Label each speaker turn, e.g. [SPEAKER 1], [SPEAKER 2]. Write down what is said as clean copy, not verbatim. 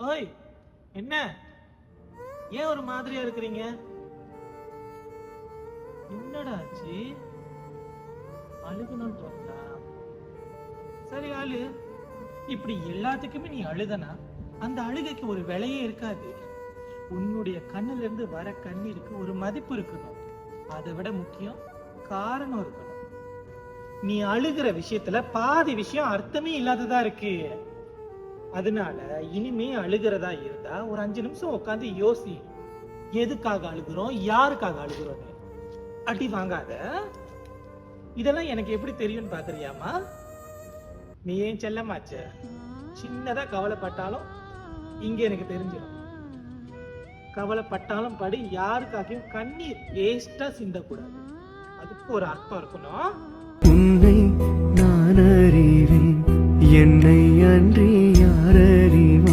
[SPEAKER 1] ஓய், என்ன ஏன் ஒரு மாதிரியா இருக்கிறீங்க? என்னடா ஆச்சு? அழுகணும்னு தோணுதா? சரி அழு. இப்படி எல்லாத்துக்குமே நீ அழுதனா அந்த அழுகைக்கு ஒரு விலையே இருக்காது. உன்னுடைய கண்ணுல இருந்து வர கண்ணீருக்கு ஒரு மதிப்பு இருக்கணும். அதை விட முக்கியம் காரணம் இருக்கணும். நீ அழுகிற விஷயத்துல பாதி விஷயம் அர்த்தமே இல்லாததா இருக்கு. அதனால இனிமே அழுகிறதா இருந்தா ஒரு 5 நிமிஷம் உட்காந்து யோசி. எதுக்காக அழுகிறோம், யாருக்காக அழுகிறோம்? அடி வாங்காத. இதெல்லாம் எனக்கு எப்படி தெரியும்னு பாக்குறியாமா? நீ ஏன் செல்லமாச்ச? சின்னதா கவலைப்பட்டாலும் இங்க எனக்கு தெரிஞ்சிடும். கவலைப்பட்டாலும் படி, யாருக்காகவும் கண்ணீர் வேஸ்டா சிந்தக்கூடாது. அதுக்கு ஒரு அர்த்தம் இருக்கணும்.
[SPEAKER 2] உன்னை நான் அறிவேன், என்னை அன்றி யார் அறிவார்?